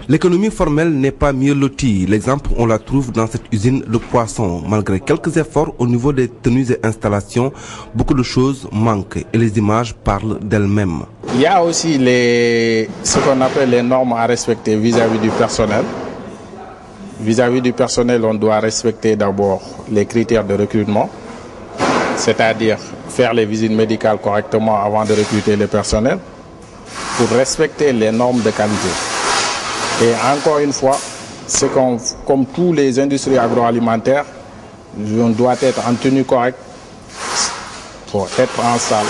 L'économie formelle n'est pas mieux lotie. L'exemple, on la trouve dans cette usine de poissons. Malgré quelques efforts au niveau des tenues et installations, beaucoup de choses manquent et les images parlent d'elles-mêmes. Il y a aussi ce qu'on appelle les normes à respecter vis-à-vis du personnel. Vis-à-vis du personnel, on doit respecter d'abord les critères de recrutement, c'est-à-dire faire les visites médicales correctement avant de recruter le personnel, pour respecter les normes de qualité. Et encore une fois, comme tous les industries agroalimentaires, on doit être en tenue correcte pour être en salle.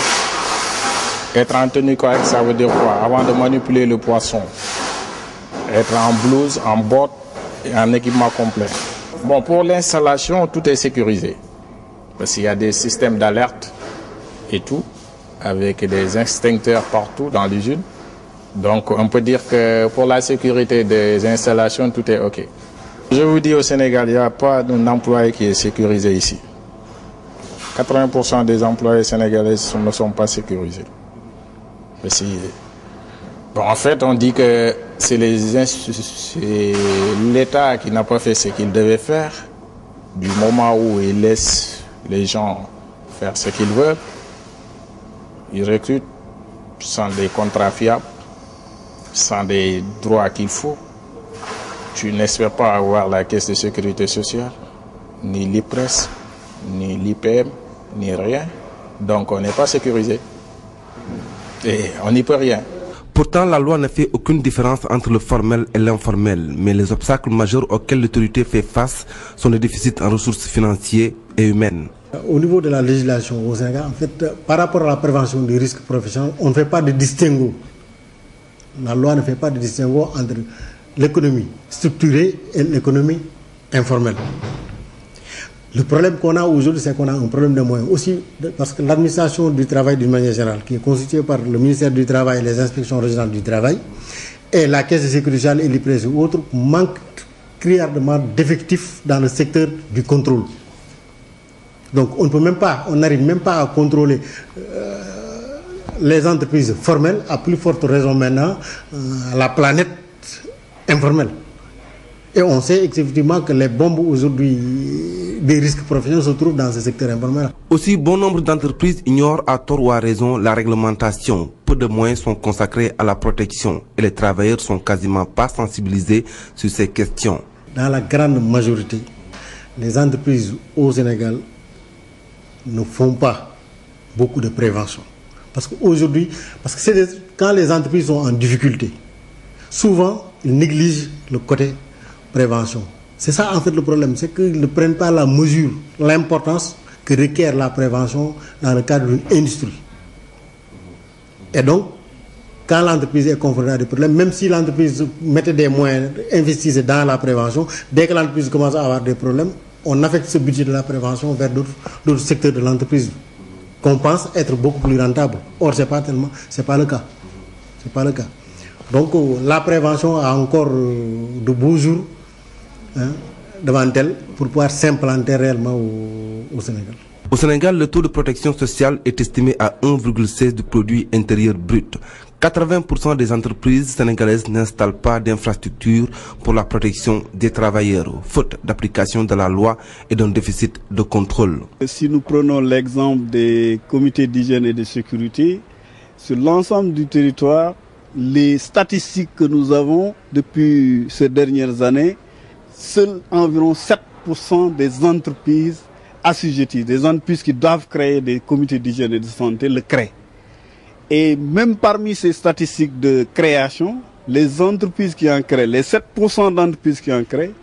Être en tenue correcte, ça veut dire quoi? Avant de manipuler le poisson, être en blouse, en bottes et en équipement complet. Bon, pour l'installation, tout est sécurisé. Parce qu'il y a des systèmes d'alerte et tout, avec des extincteurs partout dans l'usine. Donc on peut dire que pour la sécurité des installations, tout est OK. Je vous dis, au Sénégal, il n'y a pas d'un employé qui est sécurisé ici. 80% des employés sénégalais ne sont pas sécurisés. En fait, on dit que c'est l'État qui n'a pas fait ce qu'il devait faire. Du moment où il laisse les gens faire ce qu'ils veulent, ils recrutent sans des contrats fiables, sans des droits qu'il faut. Tu n'espères pas avoir la caisse de sécurité sociale, ni l'IPRES, ni l'IPM, ni rien. Donc on n'est pas sécurisé. Et on n'y peut rien. Pourtant, la loi ne fait aucune différence entre le formel et l'informel. Mais les obstacles majeurs auxquels l'autorité fait face sont les déficits en ressources financières et humaines. Au niveau de la législation au Sénégal, en fait, par rapport à la prévention des risques professionnels, on ne fait pas de distinguo. La loi ne fait pas de distinguo entre l'économie structurée et l'économie informelle. Le problème qu'on a aujourd'hui, c'est qu'on a un problème de moyens. Aussi, parce que l'administration du travail d'une manière générale, qui est constituée par le ministère du Travail et les inspections régionales du travail, et la Caisse de sécurité sociale et l'IPRES ou autres, manquent criardement d'effectifs dans le secteur du contrôle. Donc on ne peut même pas, on n'arrive même pas à contrôler les entreprises formelles, à plus forte raison maintenant, la planète informelle. Et on sait effectivement que les bombes aujourd'hui des risques professionnels se trouvent dans ce secteur informel. Aussi, bon nombre d'entreprises ignorent à tort ou à raison la réglementation. Peu de moyens sont consacrés à la protection et les travailleurs sont quasiment pas sensibilisés sur ces questions. Dans la grande majorité, les entreprises au Sénégal ne font pas beaucoup de prévention. Parce qu'aujourd'hui, quand les entreprises sont en difficulté, souvent ils négligent le côté prévention. C'est ça en fait le problème, c'est qu'ils ne prennent pas la mesure, l'importance que requiert la prévention dans le cadre d'une industrie. Et donc, quand l'entreprise est confrontée à des problèmes, même si l'entreprise mettait des moyens, investissait dans la prévention, dès que l'entreprise commence à avoir des problèmes, on affecte ce budget de la prévention vers d'autres secteurs de l'entreprise qu'on pense être beaucoup plus rentable. Or, c'est pas le cas. C'est pas le cas. Donc, la prévention a encore de beaux jours devant elle pour pouvoir s'implanter réellement au Sénégal. Au Sénégal, le taux de protection sociale est estimé à 1,16 du produit intérieur brut. 80% des entreprises sénégalaises n'installent pas d'infrastructures pour la protection des travailleurs, faute d'application de la loi et d'un déficit de contrôle. Si nous prenons l'exemple des comités d'hygiène et de sécurité, sur l'ensemble du territoire, les statistiques que nous avons depuis ces dernières années, seuls environ 7% des entreprises assujetties, des entreprises qui doivent créer des comités d'hygiène et de santé, le créent. Et même parmi ces statistiques de création, les entreprises qui en créent, les 7% d'entreprises qui en créent,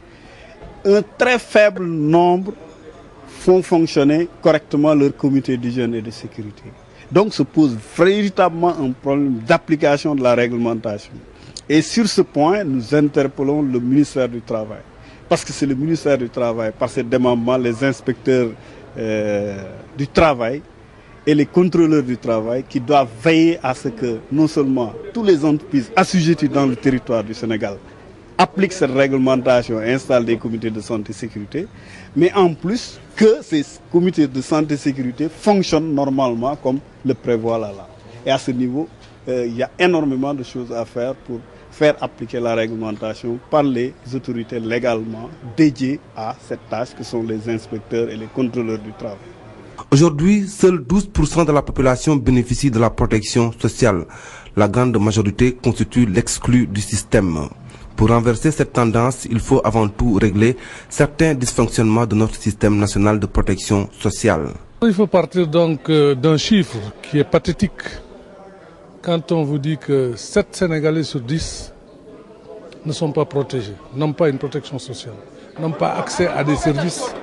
un très faible nombre font fonctionner correctement leur comité d'hygiène et de sécurité. Donc se pose véritablement un problème d'application de la réglementation. Et sur ce point, nous interpellons le ministère du Travail. Parce que c'est le ministère du Travail, par ses démembrements, les inspecteurs du travail et les contrôleurs du travail qui doivent veiller à ce que non seulement toutes les entreprises assujetties dans le territoire du Sénégal appliquent cette réglementation et installent des comités de santé et sécurité, mais en plus que ces comités de santé et sécurité fonctionnent normalement comme le prévoit la loi. Et à ce niveau, il y a énormément de choses à faire pour faire appliquer la réglementation par les autorités légalement dédiées à cette tâche que sont les inspecteurs et les contrôleurs du travail. Aujourd'hui, seuls 12% de la population bénéficie de la protection sociale. La grande majorité constitue l'exclu du système. Pour renverser cette tendance, il faut avant tout régler certains dysfonctionnements de notre système national de protection sociale. Il faut partir donc d'un chiffre qui est pathétique. Quand on vous dit que 7 Sénégalais sur 10 ne sont pas protégés, n'ont pas une protection sociale, n'ont pas accès à des services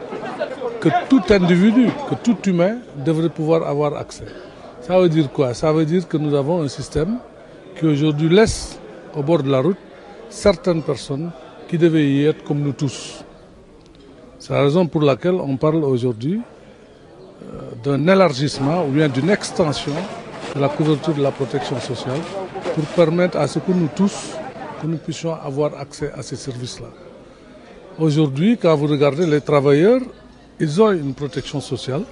que tout individu, que tout humain devrait pouvoir avoir accès. Ça veut dire quoi? Ça veut dire que nous avons un système qui aujourd'hui laisse au bord de la route certaines personnes qui devaient y être comme nous tous. C'est la raison pour laquelle on parle aujourd'hui d'un élargissement ou bien d'une extension de la couverture de la protection sociale pour permettre à ce que nous tous, que nous puissions avoir accès à ces services-là. Aujourd'hui, quand vous regardez les travailleurs, ils ont une protection sociale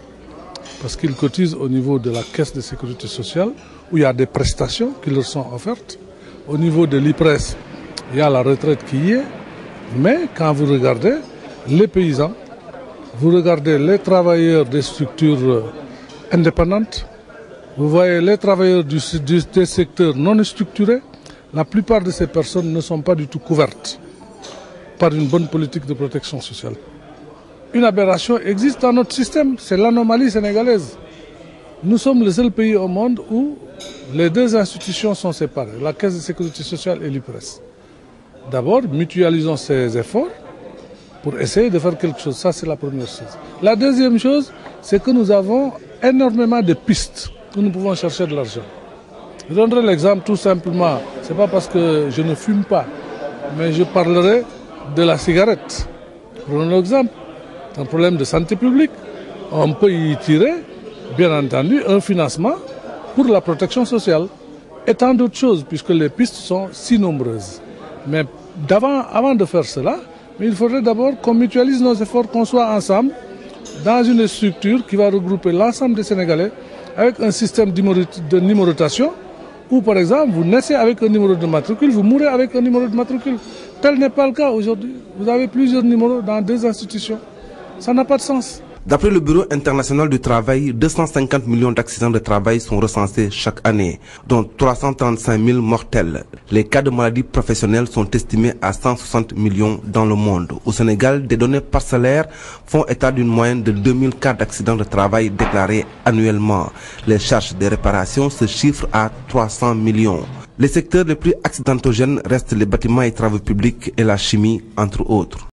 parce qu'ils cotisent au niveau de la caisse de sécurité sociale où il y a des prestations qui leur sont offertes. Au niveau de l'IPRES, il y a la retraite qui y est. Mais quand vous regardez les paysans, vous regardez les travailleurs des structures indépendantes, vous voyez les travailleurs des secteurs non structurés, la plupart de ces personnes ne sont pas du tout couvertes par une bonne politique de protection sociale. Une aberration existe dans notre système, c'est l'anomalie sénégalaise. Nous sommes le seul pays au monde où les deux institutions sont séparées, la Caisse de sécurité sociale et l'IPRES. D'abord, mutualisons ces efforts pour essayer de faire quelque chose. Ça, c'est la première chose. La deuxième chose, c'est que nous avons énormément de pistes où nous pouvons chercher de l'argent. Je donnerai l'exemple tout simplement. Ce n'est pas parce que je ne fume pas, mais je parlerai de la cigarette. Prenons l'exemple. C'est un problème de santé publique. On peut y tirer, bien entendu, un financement pour la protection sociale et tant d'autres choses, puisque les pistes sont si nombreuses. Mais avant de faire cela, il faudrait d'abord qu'on mutualise nos efforts, qu'on soit ensemble dans une structure qui va regrouper l'ensemble des Sénégalais avec un système de numérotation où, par exemple, vous naissez avec un numéro de matricule, vous mourrez avec un numéro de matricule. Tel n'est pas le cas aujourd'hui. Vous avez plusieurs numéros dans deux institutions. Ça n'a pas de sens. D'après le Bureau international du travail, 250 millions d'accidents de travail sont recensés chaque année, dont 335 000 mortels. Les cas de maladies professionnelles sont estimés à 160 millions dans le monde. Au Sénégal, des données parcellaires font état d'une moyenne de 2000 cas d'accidents de travail déclarés annuellement. Les charges de réparation se chiffrent à 300 millions. Les secteurs les plus accidentogènes restent les bâtiments et travaux publics et la chimie, entre autres.